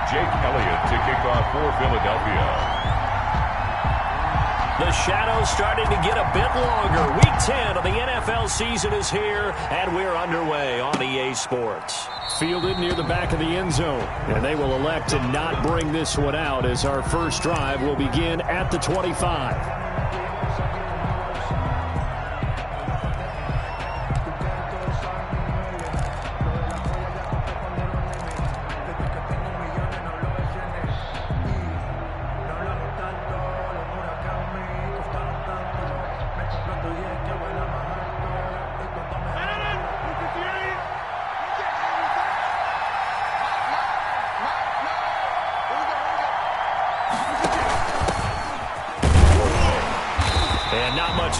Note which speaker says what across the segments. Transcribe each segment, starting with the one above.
Speaker 1: Jake Elliott to kick off for Philadelphia.
Speaker 2: The shadow's starting to get a bit longer. Week 10 of the NFL season is here, and we're underway on EA Sports.
Speaker 3: Fielded near the back of the end zone, and they will elect to not bring this one out as our first drive will begin at the 25.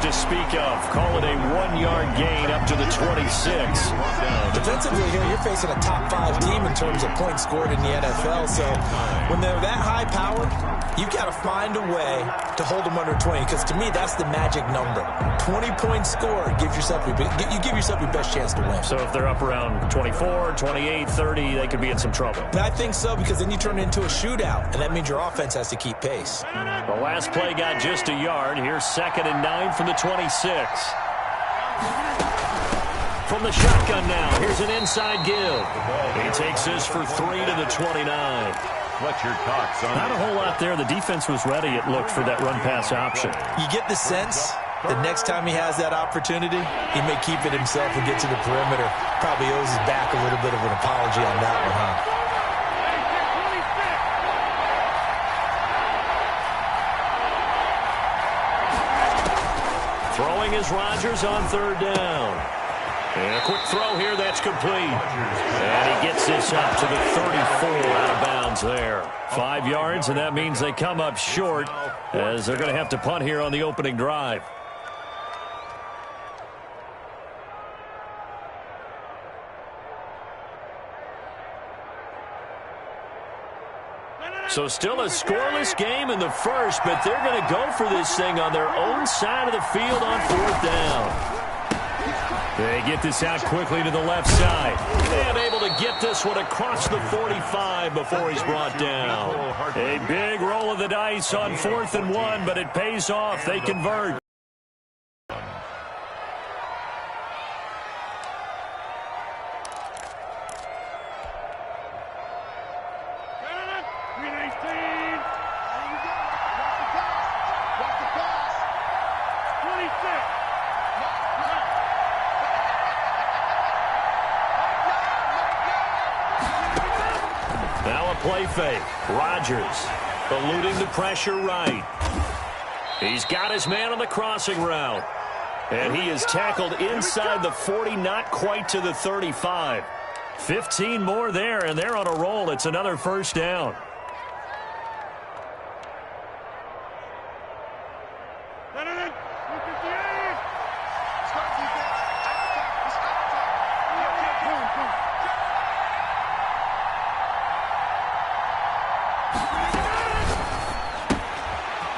Speaker 3: To speak of. Call it a 1-yard gain up to the 26.
Speaker 4: Defensively here, you're facing a top 5 team in terms of points scored in the NFL. So when they're that high powered, you've got to find a way to hold them under 20. Because to me, that's the magic number. 20 points scored gives yourself you give yourself your best chance to win.
Speaker 2: So if they're up around 24, 28, 30, they could be in some trouble.
Speaker 4: I think so, because then you turn it into a shootout, and that means your offense has to keep pace.
Speaker 2: The last play got just a yard. Here's 2nd and 9 from the 26. From the shotgun now, here's an inside give. He takes this for 3 to the 29.
Speaker 1: Fletcher Cox on
Speaker 2: Not a whole lot there. The defense was ready, it looked, for that run-pass option.
Speaker 4: You get the sense the next time he has that opportunity, he may keep it himself and get to the perimeter. Probably owes his back a little bit of an apology on that one, huh?
Speaker 2: Throwing is Rodgers on 3rd down. And a quick throw here, that's complete. And he gets this up to the 34, out of bounds there. 5 yards, and that means they come up short as they're going to have to punt here on the opening drive. So still a scoreless game in the first, but they're going to go for this thing on their own side of the field on 4th down. They get this out quickly to the left side. And able to get this one across the 45 before he's brought down. A big roll of the dice on 4th and 1, but it pays off. They convert. Play fake. Rodgers eluding the pressure right. He's got his man on the crossing route. And he is tackled inside the 40, not quite to the 35. 15 more there, and they're on a roll. It's another 1st down.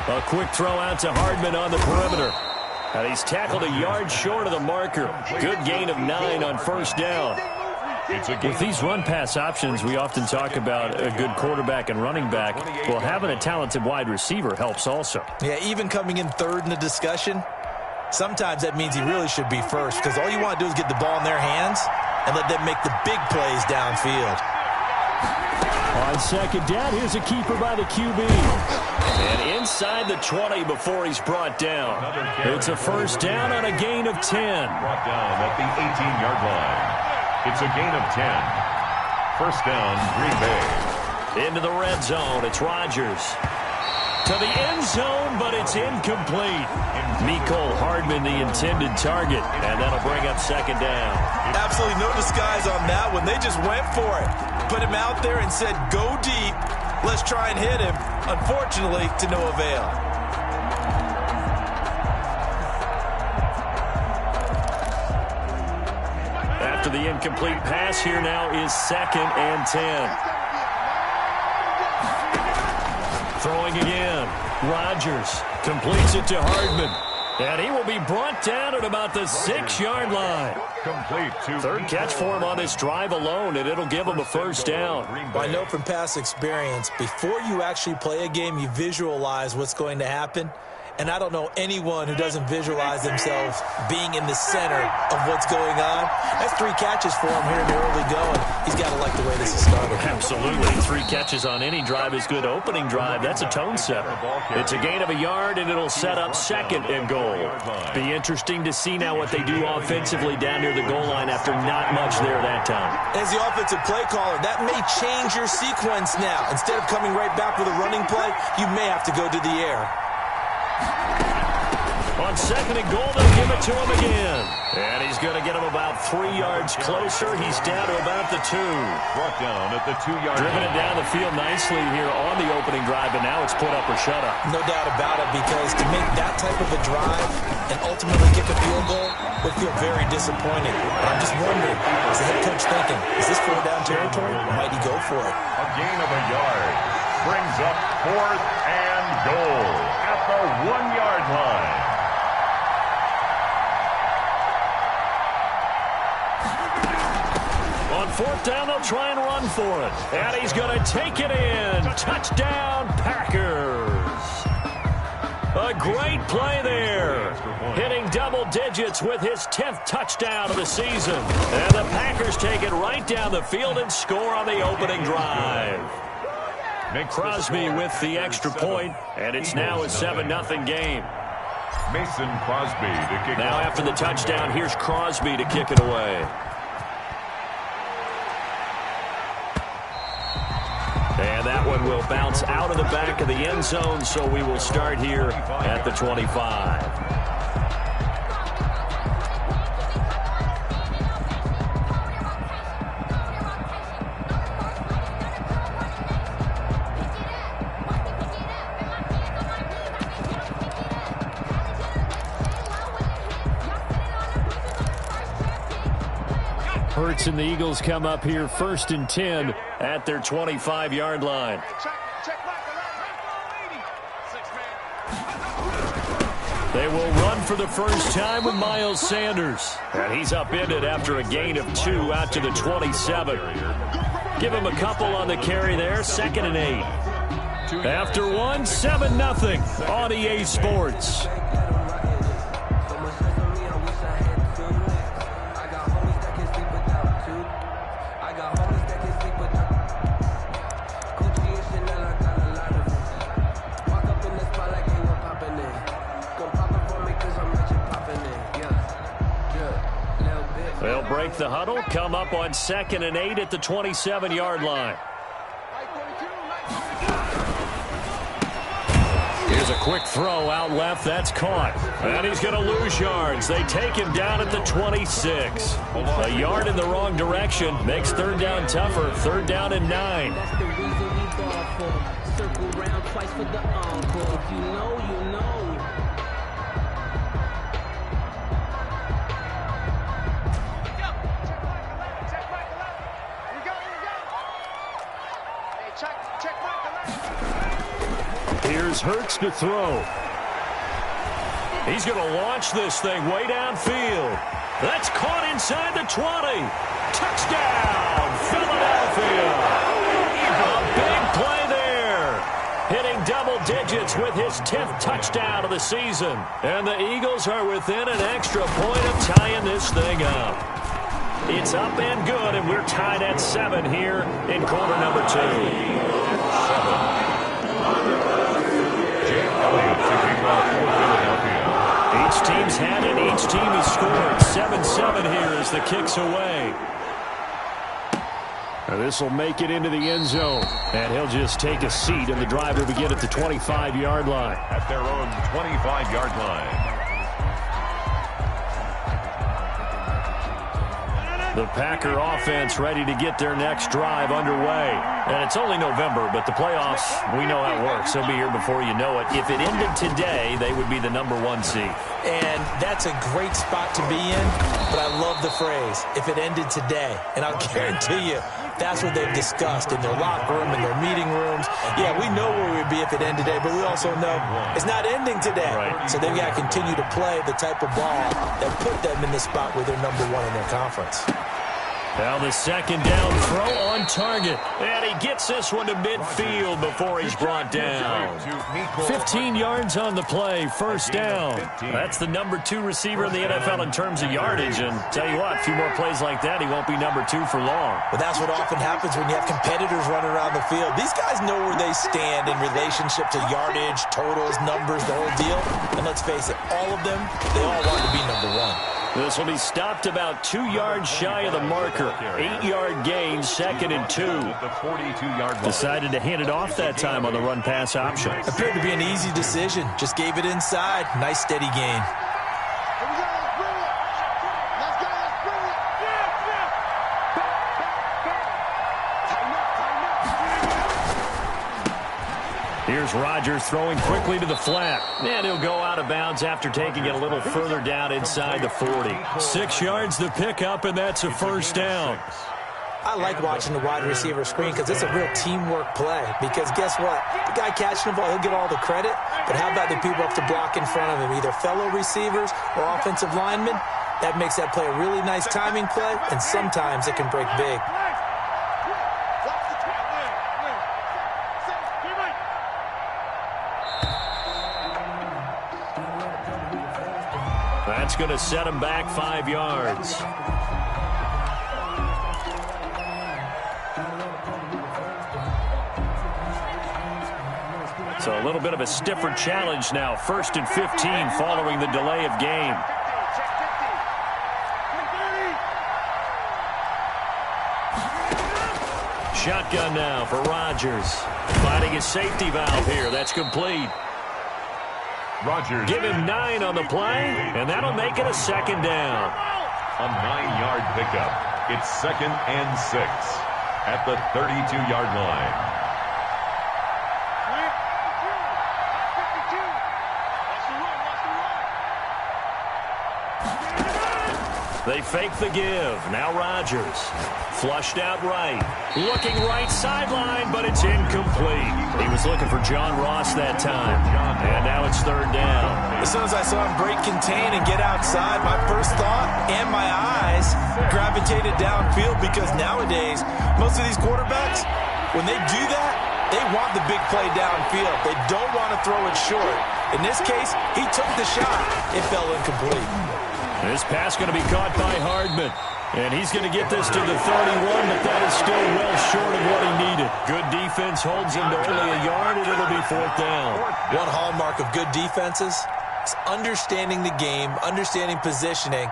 Speaker 2: A quick throw out to Hardman on the perimeter. And he's tackled a yard short of the marker. Good gain of 9 on 1st down. With these run-pass options, we often talk about a good quarterback and running back. Well, having a talented wide receiver helps also.
Speaker 4: Yeah, even coming in 3rd in the discussion, sometimes that means he really should be first, because all you want to do is get the ball in their hands and let them make the big plays downfield.
Speaker 3: On 2nd down, here's a keeper by the QB.
Speaker 2: And inside the 20 before he's brought down. It's a 1st down on a gain of 10.
Speaker 1: Brought down at the 18-yard line. It's a gain of 10. 1st down, Green Bay.
Speaker 2: Into the red zone. It's Rodgers. To the end zone, but it's incomplete. Mecole Hardman, the intended target. And that'll bring up 2nd down.
Speaker 4: Absolutely no disguise on that one. They just went for it. Put him out there and said, go deep. Let's try and hit him. Unfortunately, to no avail.
Speaker 2: After the incomplete pass, here now is 2nd and 10. Throwing again. Rodgers completes it to Hardman. And he will be brought down at about the 6-yard line.
Speaker 1: Complete to
Speaker 2: Third catch for him on this drive alone, and it'll give him a first down.
Speaker 4: Well, I know from past experience, before you actually play a game, you visualize what's going to happen. And I don't know anyone who doesn't visualize themselves being in the center of what's going on. That's 3 catches for him here in the early going. He's got to like the way this is started.
Speaker 2: Absolutely. 3 catches on any drive is good. Opening drive, that's a tone setter. It's a gain of a yard, and it'll set up 2nd and goal. Be interesting to see now what they do offensively down near the goal line after not much there that time.
Speaker 4: As the offensive play caller, that may change your sequence now. Instead of coming right back with a running play, you may have to go to the air.
Speaker 2: On 2nd and goal, they'll give it to him again. And he's going to get him about 3 yards closer. He's down to about the 2.
Speaker 1: Brought down at the 2-yard line.
Speaker 2: Driven it down the field nicely here on the opening drive, and now it's put up or shut up.
Speaker 4: No doubt about it, because to make that type of a drive and ultimately kick a field goal would feel very disappointing. And I'm just wondering, is the head coach thinking, is this 4-down territory, or might he go for it?
Speaker 1: A gain of a yard brings up 4th and goal at the 1-yard line.
Speaker 2: On 4th down, they'll try and run for it. And he's going to take it in. Touchdown, Packers. A great play there. Hitting double digits with his 10th touchdown of the season. And the Packers take it right down the field and score on the opening drive. Crosby with the extra point, and it's now a 7-0 game.
Speaker 1: Mason Crosby to kick
Speaker 2: Now
Speaker 1: off.
Speaker 2: after the touchdown, here's Crosby to kick it away. And that one will bounce out of the back of the end zone, so we will start here at the 25. Hurts and the Eagles come up here 1st and 10 at their 25-yard line. They will run for the first time with Miles Sanders. And he's upended after a gain of 2 out to the 27. Give him a couple on the carry there, 2nd and 8. After 1, 7-0 on EA Sports. They'll break the huddle, come up on 2nd and 8 at the 27-yard line. Here's a quick throw out left. That's caught. And he's going to lose yards. They take him down at the 26. A yard in the wrong direction makes 3rd down tougher. 3rd down and 9.
Speaker 5: That's the reason we ball for. Circle round twice for the encore. If you know, you know.
Speaker 2: Here's Hurts to throw. He's going to launch this thing way downfield. That's caught inside the 20. Touchdown, Philadelphia. A big play there. Hitting double digits with his 10th touchdown of the season. And the Eagles are within an extra point of tying this thing up. It's up and good, and we're tied at 7 here in quarter number 2. Each team's had it. Each team has scored. 7-7 here as the kick's away. This will make it into the end zone. And he'll just take a seat, and the drive will begin at the 25-yard line.
Speaker 1: At their own 25-yard line.
Speaker 2: The Packer offense ready to get their next drive underway. And it's only November, but the playoffs, we know how it works. They'll be here before you know it. If it ended today, they would be the number 1 seed.
Speaker 4: And that's a great spot to be in, but I love the phrase, if it ended today. And I'll guarantee you, That's what they've discussed in their locker room, in their meeting rooms. Yeah, we know where we'd be if it ended today, but we also know it's not ending today.
Speaker 2: Right.
Speaker 4: So they've got to continue to play the type of ball that put them in the spot where they're number one in their conference.
Speaker 2: Now the second down throw on target. And he gets this one to midfield before he's brought down. 15 yards on the play, first down. That's the number 2 receiver in the NFL in terms of yardage. And tell you what, a few more plays like that, he won't be number 2 for long.
Speaker 4: But that's what often happens when you have competitors running around the field. These guys know where they stand in relationship to yardage, totals, numbers, the whole deal. And let's face it, all of them, they all want to be number 1.
Speaker 2: This will be stopped about 2 yards shy of the marker. 8-yard gain, 2nd and 2. Decided to hand it off that time on the run-pass option.
Speaker 4: Appeared to be an easy decision. Just gave it inside. Nice, steady gain.
Speaker 2: Here's Rodgers throwing quickly to the flat. And he'll go out of bounds after taking it a little further down inside the 40. 6 yards the pickup, and that's a first down.
Speaker 4: I like watching the wide receiver screen because it's a real teamwork play. Because guess what? The guy catching the ball, he'll get all the credit. But how about the people up to block in front of him, either fellow receivers or offensive linemen? That makes that play a really nice timing play, and sometimes it can break big.
Speaker 2: That's going to set him back 5 yards. So a little bit of a stiffer challenge now. 1st and 15 following the delay of game. Shotgun now for Rodgers. Finding his safety valve here. That's complete.
Speaker 1: Rodgers.
Speaker 2: Give him 9 on the play, and that'll make it a second down.
Speaker 1: A 9-yard pickup. It's 2nd and 6 at the 32-yard line.
Speaker 2: They fake the give. Now Rodgers. Flushed out right. Looking right sideline, but it's incomplete. He was looking for John Ross that time. And now it's 3rd down.
Speaker 4: As soon as I saw him break contain and get outside, my first thought and my eyes gravitated downfield because nowadays, most of these quarterbacks, when they do that, they want the big play downfield. They don't want to throw it short. In this case, he took the shot. It fell incomplete.
Speaker 2: This pass going to be caught by Hardman. And he's going to get this to the 31, but that is still well short of what he needed. Good defense holds him to only a yard, and it'll be 4th down.
Speaker 4: One hallmark of good defenses is understanding the game, understanding positioning,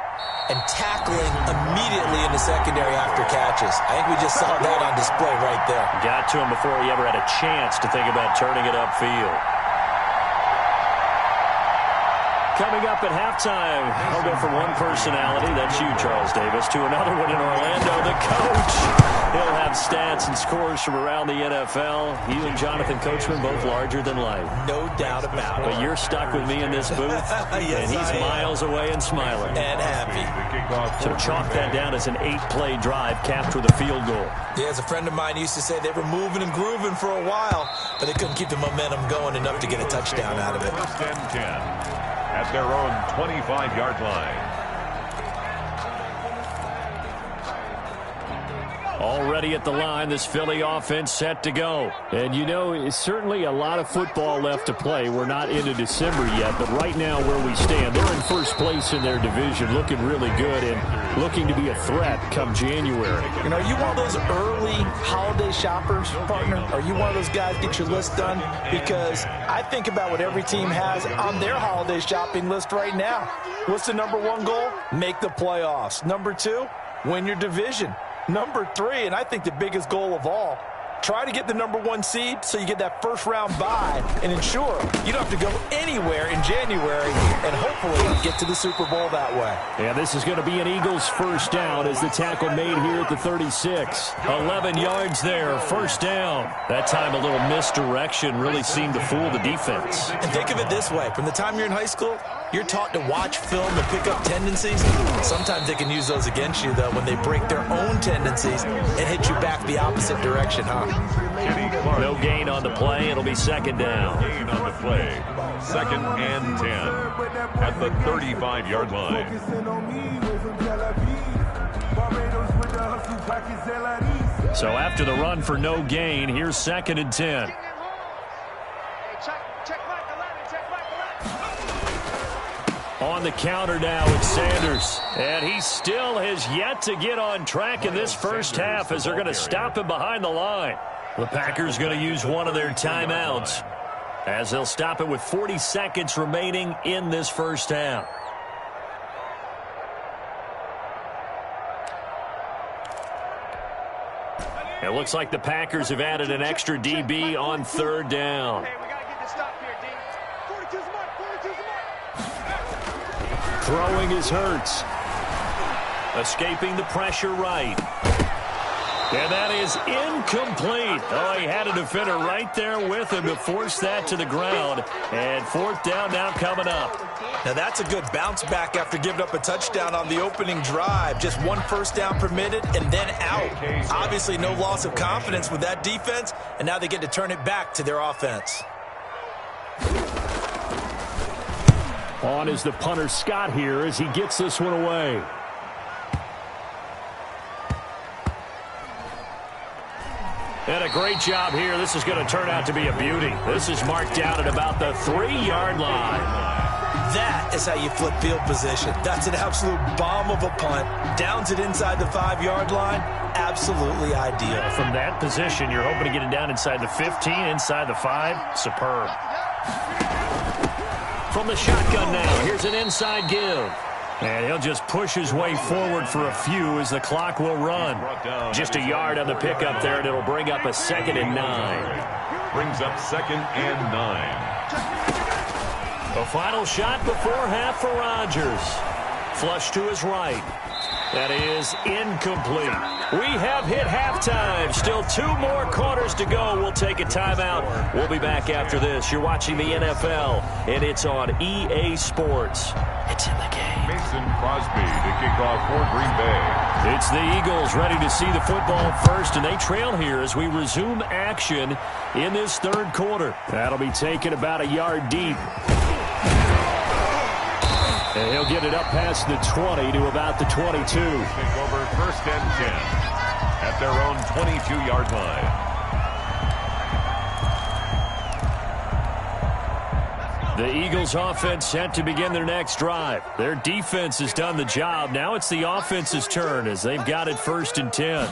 Speaker 4: and tackling immediately in the secondary after catches. I think we just saw that on display right there.
Speaker 2: Got to him before he ever had a chance to think about turning it upfield. Coming up at halftime, I'll go from one personality, that's you, Charles Davis, to another one in Orlando, the coach. He'll have stats and scores from around the NFL. You and Jonathan Coachman, both larger than life.
Speaker 4: No doubt about it.
Speaker 2: But you're stuck with me in this booth,
Speaker 4: yes,
Speaker 2: and he's miles away and smiling.
Speaker 4: And happy.
Speaker 2: So chalk that down as an 8-play drive capped with a field goal.
Speaker 4: Yeah, as a friend of mine used to say, they were moving and grooving for a while, but they couldn't keep the momentum going enough to get a touchdown out of it.
Speaker 1: 1st and 10. At their own 25-yard line.
Speaker 3: Already at the line, this Philly offense set to go. And you know, it's certainly a lot of football left to play. We're not into December yet, but right now where we stand, they're in first place in their division, looking really good and looking to be a threat come January.
Speaker 4: You know, are you one of those early holiday shoppers, partner? Are you one of those guys get your list done? Because I think about what every team has on their holiday shopping list right now. What's the number 1 goal? Make the playoffs. Number 2, win your division. Number 3, and I think the biggest goal of all, try to get the number 1 seed so you get that first-round bye and ensure you don't have to go anywhere in January and hopefully get to the Super Bowl that way.
Speaker 3: Yeah, this is going to be an Eagles first down as the tackle made here at the 36.
Speaker 2: 11 yards there, first down. That time a little misdirection really seemed to fool the defense.
Speaker 4: And think of it this way. From the time you're in high school, You're taught to watch film and pick up tendencies. Sometimes they can use those against you, though, when they break their own tendencies and hit you back the opposite direction, huh?
Speaker 2: No gain on the play. It'll be second down.
Speaker 1: Gain on the play. 2nd and 10 at the 35-yard line.
Speaker 2: So after the run for no gain, here's 2nd and 10. On the counter now, it's Sanders. And he still has yet to get on track in this first half as they're going to stop him behind the line. The Packers going to use one of their timeouts as they'll stop it with 40 seconds remaining in this first half. It looks like the Packers have added an extra DB on 3rd down. Throwing is Hurts. Escaping the pressure right. And that is incomplete. Oh, he had a defender right there with him to force that to the ground. And 4th down now coming up.
Speaker 4: Now that's a good bounce back after giving up a touchdown on the opening drive. Just 1 first down permitted and then out. Obviously no loss of confidence with that defense, and now they get to turn it back to their offense.
Speaker 3: On is the punter Scott here as he gets this one away.
Speaker 2: And a great job here. This is going to turn out to be a beauty. This is marked down at about the 3-yard line.
Speaker 4: That is how you flip field position. That's an absolute bomb of a punt. Downs it inside the 5-yard line. Absolutely ideal.
Speaker 2: From that position, you're hoping to get it down inside the 15, inside the 5. Superb. From the shotgun now, here's an inside give. And he'll just push his way forward for a few as the clock will run. Just a yard on the pickup there, and it'll bring up a 2nd and 9.
Speaker 1: Brings up 2nd and 9.
Speaker 2: A final shot before half for Rodgers. Flush to his right. That is incomplete. We have hit halftime. Still 2 more quarters to go. We'll take a timeout. We'll be back after this. You're watching the NFL, and it's on EA Sports. It's in the game.
Speaker 1: Mason Crosby to kick off for Green Bay.
Speaker 2: It's the Eagles ready to see the football first, and they trail here as we resume action in this 3rd quarter.
Speaker 3: That'll be taken about a yard deep.
Speaker 2: And he'll get it up past the 20 to about the 22.
Speaker 1: Take over 1st and 10 at their own 22-yard line.
Speaker 2: The Eagles offense set to begin their next drive. Their defense has done the job. Now it's the offense's turn as they've got it 1st and 10.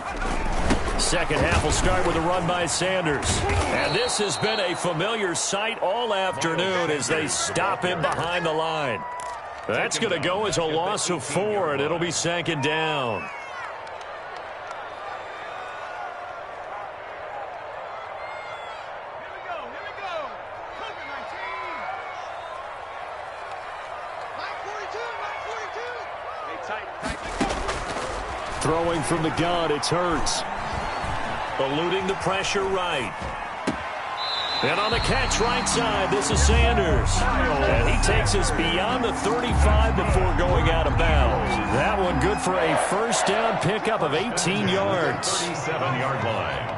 Speaker 2: Second half will start with a run by Sanders. And this has been a familiar sight all afternoon as they stop him behind the line. That's going to go as a loss of 4, and it'll be 2nd down.
Speaker 3: Throwing from the gun, it's Hurts.
Speaker 2: Eluding the pressure right. And on the catch right side, this is Sanders. And he takes us beyond the 35 before going out of bounds. That one good for a 1st down pickup of 18 yards.
Speaker 1: 37-yard line.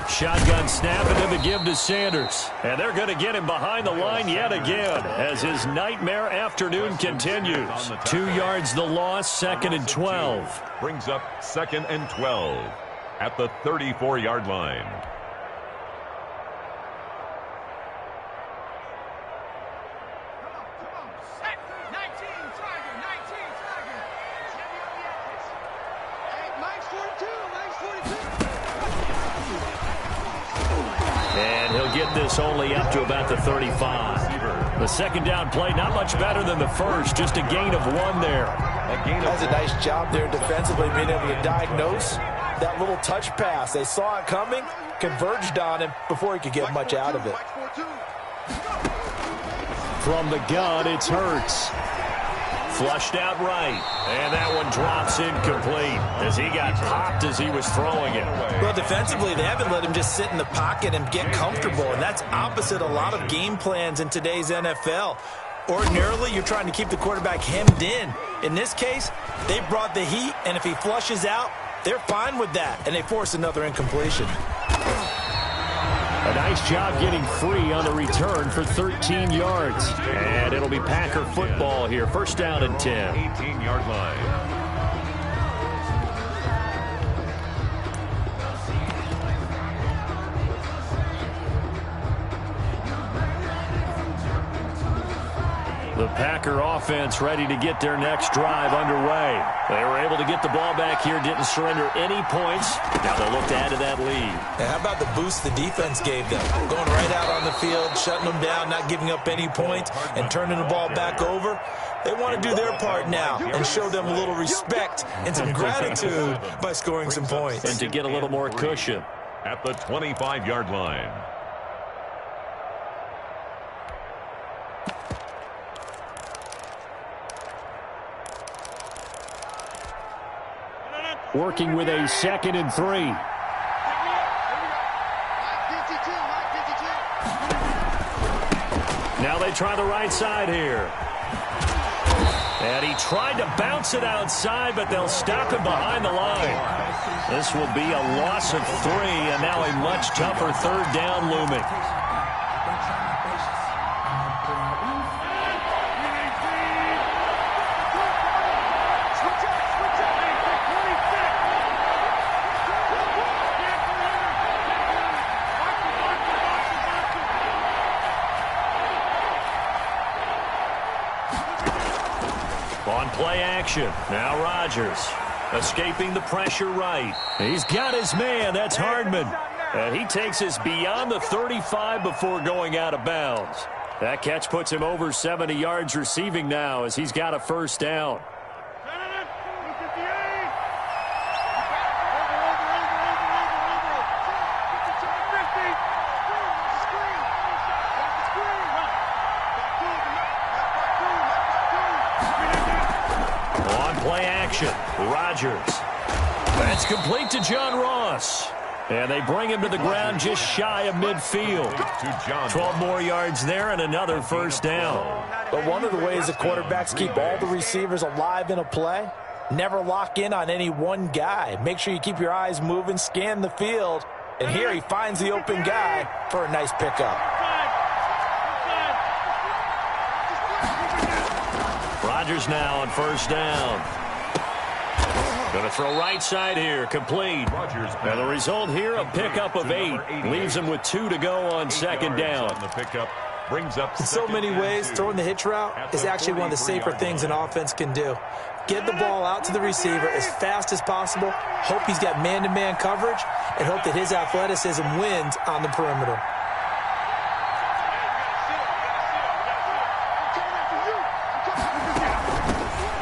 Speaker 2: Shotgun snap and then the give to Sanders. And they're going to get him behind the line yet again as his nightmare afternoon continues. 2 yards the loss, 2nd and 12.
Speaker 1: Brings up 2nd and 12 at the 34-yard line.
Speaker 2: And he'll get this only up to about the 35. The 2nd down play, not much better than the first, just a gain of 1 there.
Speaker 4: That's a nice job there defensively, being able to diagnose that little touch pass. They saw it coming, converged on him before he could get much out of it.
Speaker 3: From the gun, it's Hurts.
Speaker 2: Flushed out right. And that one drops incomplete as he got popped as he was throwing it.
Speaker 4: Well, defensively, they haven't let him just sit in the pocket and get comfortable, and that's opposite a lot of game plans in today's NFL. Ordinarily, you're trying to keep the quarterback hemmed in. In this case, they brought the heat, and if he flushes out, they're fine with that, and they force another incompletion.
Speaker 3: A nice job getting free on the return for 13 yards. And it'll be Packer football here. First down and 10.
Speaker 1: 18-yard line.
Speaker 3: The Packer offense ready to get their next drive underway. They were able to get the ball back here, didn't surrender any points. Now they'll look to add to that lead.
Speaker 4: And how about the boost the defense gave them? Going right out on the field, shutting them down, not giving up any points, and turning the ball back over. They want to do their part now and show them a little respect and some gratitude by scoring some points.
Speaker 3: And to get a little more cushion.
Speaker 1: At the 25-yard line.
Speaker 3: Working with a 2nd and 3. Now they try the right side here. And he tried to bounce it outside, but they'll stop him behind the line. This will be a loss of 3, and now a much tougher 3rd down looming. On play action. Now Rodgers escaping the pressure right. He's got his man. That's Hardman. And he takes us beyond the 35 before going out of bounds. That catch puts him over 70 yards receiving now as he's got a first down. Rodgers. That's complete to John Ross. And they bring him to the ground just shy of midfield. 12 more yards there and another first down.
Speaker 4: But one of the ways the quarterbacks keep all the receivers alive in a play, never lock in on any one guy. Make sure you keep your eyes moving, scan the field. And here he finds the open guy for a nice pickup.
Speaker 3: Rodgers now on first down. Going to throw right side here, complete. And the result here, a pickup of 8. Leaves him with 2 to go on second down.
Speaker 1: The pickup brings up
Speaker 4: in so many ways, throwing the hitch route is actually one of the safer things an offense can do. Get the ball out to the receiver as fast as possible, hope he's got man-to-man coverage, and hope that his athleticism wins on the perimeter.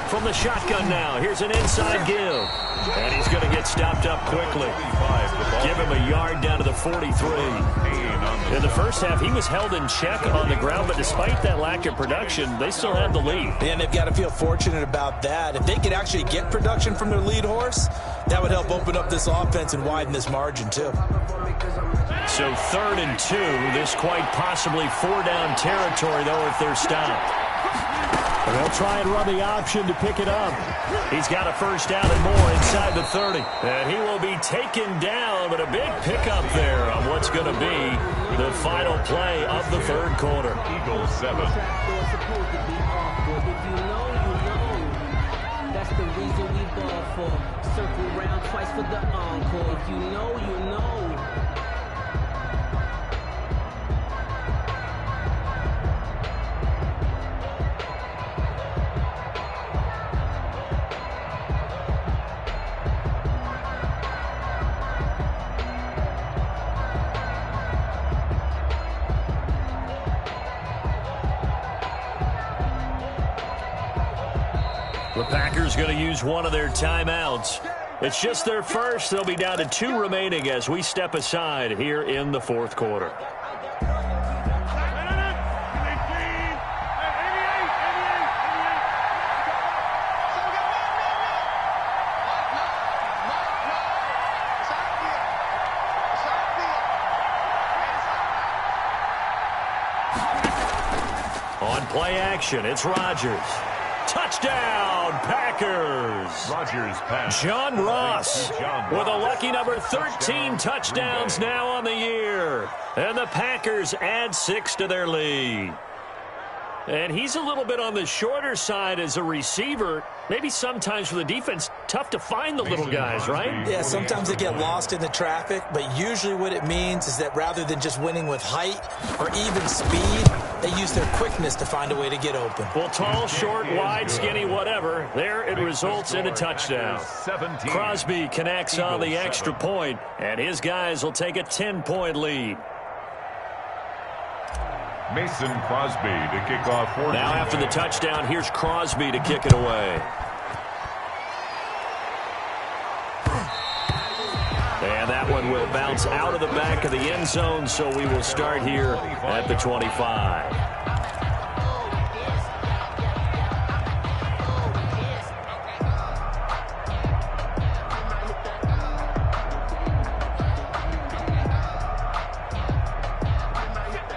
Speaker 3: From the shotgun now, here's an inside give. And he's going to get stopped up quickly. Give him a yard down to the 43. In the first half, he was held in check on the ground, but despite that lack of production, they still have the lead.
Speaker 4: And they've got to feel fortunate about that. If they could actually get production from their lead horse, that would help open up this offense and widen this margin, too.
Speaker 3: So 3rd and 2, this quite possibly 4-down territory, though, if they're stopped. And they'll try and run the option to pick it up. He's got a first down and more inside the 30. And he will be taken down, but a big pickup there on what's going to be the final play of the 3rd quarter.
Speaker 1: Eagles 7.
Speaker 5: That's the reason we ball for. Circle round twice for the encore. If you know, you know.
Speaker 3: The Packers going to use one of their timeouts. It's just their first. They'll be down to 2 remaining as we step aside here in the 4th quarter.
Speaker 2: play action. It's Rodgers. Touchdown, Packers.
Speaker 1: Rodgers pass.
Speaker 2: John Ross with a lucky number 13 touchdowns now on the year. And the Packers add 6 to their lead. And he's a little bit on the shorter side as a receiver. Maybe sometimes for the defense, tough to find the little guys, right?
Speaker 4: Yeah, sometimes they get lost in the traffic, but usually what it means is that rather than just winning with height or even speed, they use their quickness to find a way to get open.
Speaker 2: Well, tall, short, wide, skinny, whatever, there it results in a touchdown. Crosby connects on the extra point, and his guys will take a 10-point lead.
Speaker 1: Mason Crosby to kick off.
Speaker 2: Now after the touchdown, here's Crosby to kick it away. And that one will bounce out of the back of the end zone, so we will start here at the 25.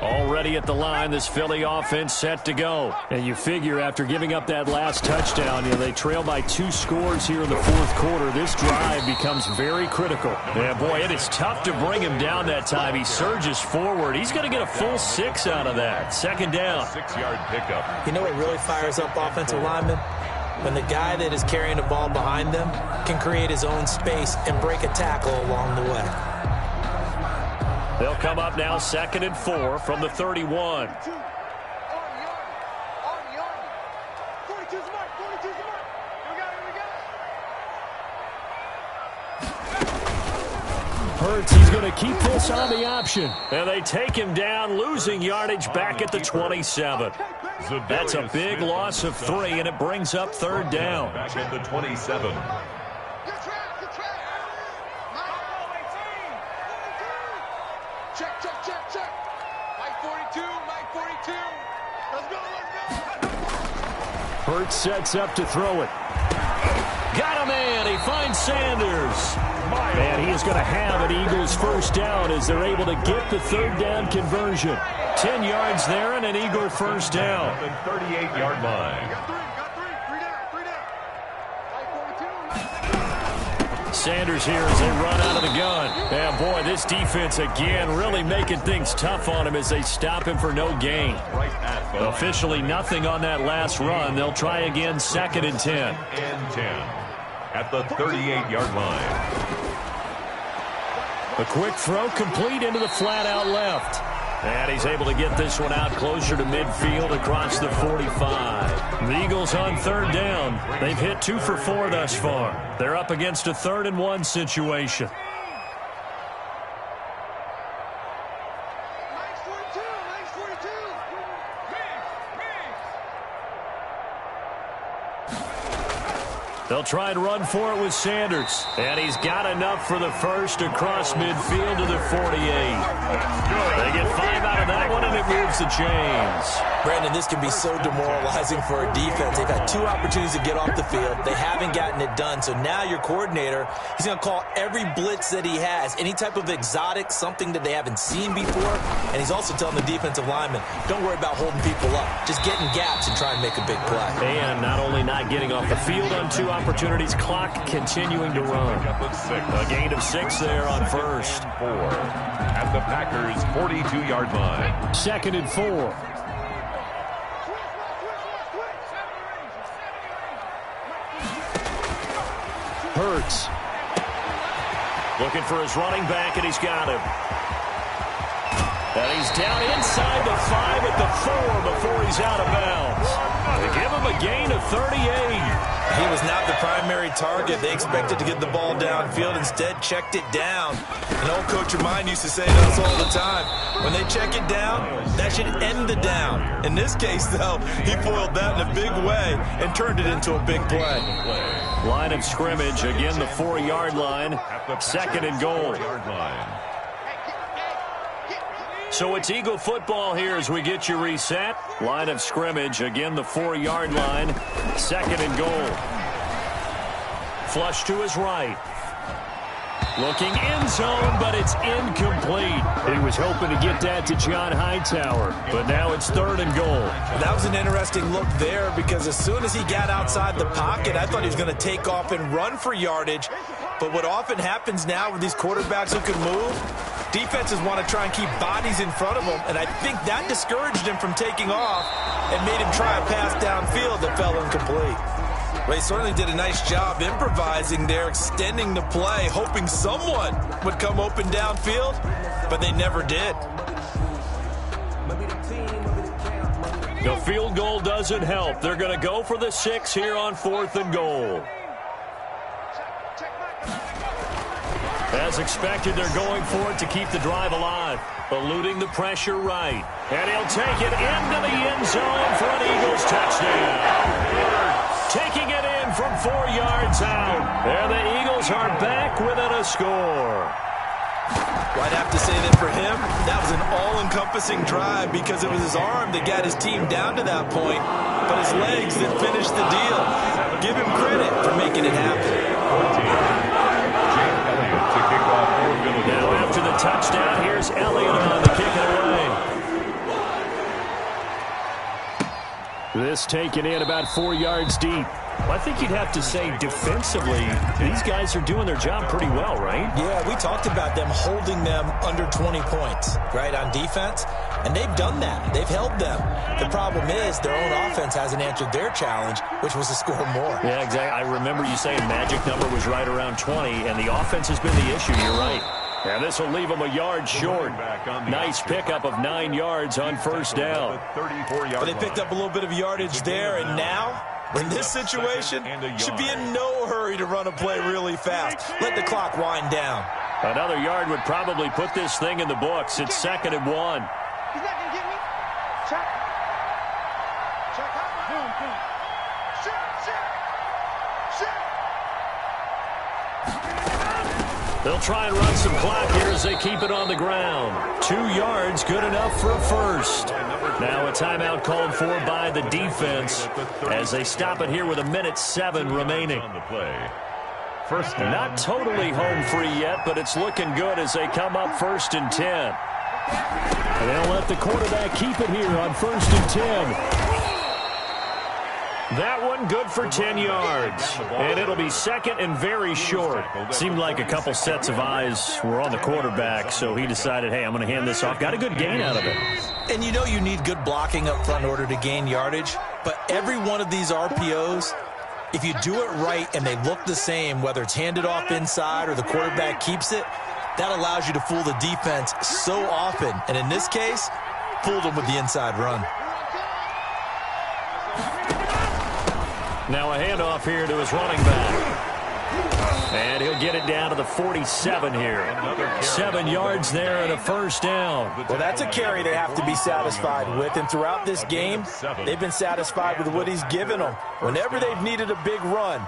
Speaker 2: Already at the line, this Philly offense set to go. And you figure after giving up that last touchdown, they trail by 2 scores here in the fourth quarter. This drive becomes very critical. Yeah, boy, it is tough to bring him down that time. He surges forward. He's going to get a full 6 out of that. Second down.
Speaker 1: 6-yard pickup.
Speaker 4: You know what really fires up offensive linemen? When the guy that is carrying the ball behind them can create his own space and break a tackle along the way.
Speaker 2: They'll come up now 2nd and 4 from the 31. Hurts, he's going to keep this on the option. And they take him down, losing yardage back at the 27. That's a big loss of 3, and it brings up 3rd down.
Speaker 1: Back at the 27.
Speaker 2: Hurts sets up to throw it. Got a man. He finds Sanders. And he is going to have an Eagles first down as they're able to get the 3rd down conversion. 10 yards there and an Eagle first down.
Speaker 1: The 38-yard line.
Speaker 2: Sanders here as they run out of the gun. And boy, this defense again really making things tough on him as they stop him for no gain. Officially nothing on that last run. They'll try again 2nd and 10.
Speaker 1: And 10 at the 38-yard line.
Speaker 2: A quick throw complete into the flat out left. And he's able to get this one out closer to midfield across the 45. The Eagles on 3rd down. They've hit 2 for 4 thus far. They're up against a 3rd and 1 situation. They'll try and run for it with Sanders. And he's got enough for the first across midfield to the 48. They get 5 out of that one, and it moves the chains.
Speaker 4: Brandon, this can be so demoralizing for a defense. They've had 2 opportunities to get off the field. They haven't gotten it done. So now your coordinator, he's going to call every blitz that he has, any type of exotic, something that they haven't seen before. And he's also telling the defensive lineman, don't worry about holding people up. Just get in gaps and try and make a big play.
Speaker 2: And not only not getting off the field on 2 opportunities, clock continuing to run. A gain of 6 there on first.
Speaker 1: 4 at the Packers' 42-yard line.
Speaker 2: 2nd and 4. Hurts. Looking for his running back, and he's got him. And he's down inside the 5 at the 4 before he's out of bounds. They give him a gain of 38.
Speaker 4: He was not the primary target. They expected to get the ball downfield. Instead, checked it down. An old coach of mine used to say to us all the time, when they check it down, that should end the down. In this case, though, he foiled that in a big way and turned it into a big play.
Speaker 2: Line of scrimmage, again the 4-yard line. 2nd and goal. So it's Eagle football here as we get you reset. Line of scrimmage, again the 4-yard line. 2nd and goal. Flush to his right. Looking end zone, but it's incomplete.
Speaker 3: He was hoping to get that to John Hightower, but now it's 3rd and goal.
Speaker 4: That was an interesting look there because as soon as he got outside the pocket, I thought he was going to take off and run for yardage. But what often happens now with these quarterbacks who can move, defenses want to try and keep bodies in front of them, and I think that discouraged him from taking off and made him try a pass downfield that fell incomplete. Well, he certainly did a nice job improvising there, extending the play, hoping someone would come open downfield, but they never did.
Speaker 2: The field goal doesn't help. They're going to go for the 6 here on 4th and goal. As expected, they're going for it to keep the drive alive, eluding the pressure right. And he'll take it into the end zone for an Eagles touchdown. Taking it in from 4 yards out. And the Eagles are back within a score.
Speaker 4: Well, I'd have to say that for him, that was an all-encompassing drive because it was his arm that got his team down to that point, but his legs that finished the deal. Give him credit for making it happen.
Speaker 2: Now after the touchdown, here's Elliott on to kick it away.
Speaker 3: This taken in about 4 yards deep.
Speaker 2: I think you'd have to say defensively, these guys are doing their job pretty well, right?
Speaker 4: Yeah, we talked about them holding them under 20 points, right, on defense, and they've done that. They've held them. The problem is their own offense hasn't answered their challenge, which was to score more.
Speaker 2: Yeah, exactly. I remember you saying magic number was right around 20, and the offense has been the issue. You're right.
Speaker 3: And this will leave them a yard short. Nice pickup of 9 yards on 1st down.
Speaker 4: But they picked up a little bit of yardage there, and now, in this situation, should be in no hurry to run a play really fast. Let the clock wind down.
Speaker 3: Another yard would probably put this thing in the books. It's 2nd and 1.
Speaker 6: He's not going to get me. Check. Check out. Boom, boom.
Speaker 2: They'll try and run some clock here as they keep it on the ground. 2 yards, good enough for a first. Now a timeout called for by the defense as they stop it here with 1:07 remaining.
Speaker 1: First down.
Speaker 2: Not totally home free yet, but it's looking good as they come up 1st and 10.
Speaker 3: And they'll let the quarterback keep it here on 1st and 10.
Speaker 2: That one good for 10 yards. And it'll be 2nd and very short.
Speaker 3: Seemed like a couple sets of eyes were on the quarterback, so he decided, hey, I'm going to hand this off. Got a good gain out of it.
Speaker 4: And you know you need good blocking up front in order to gain yardage, but every one of these RPOs, if you do it right and they look the same, whether it's handed off inside or the quarterback keeps it, that allows you to fool the defense so often. And in this case, fooled them with the inside run.
Speaker 2: Now a handoff here to his running back. And he'll get it down to the 47 here. 7 yards there and a 1st down.
Speaker 4: Well, that's a carry they have to be satisfied with. And throughout this game, they've been satisfied with what he's given them. Whenever they've needed a big run,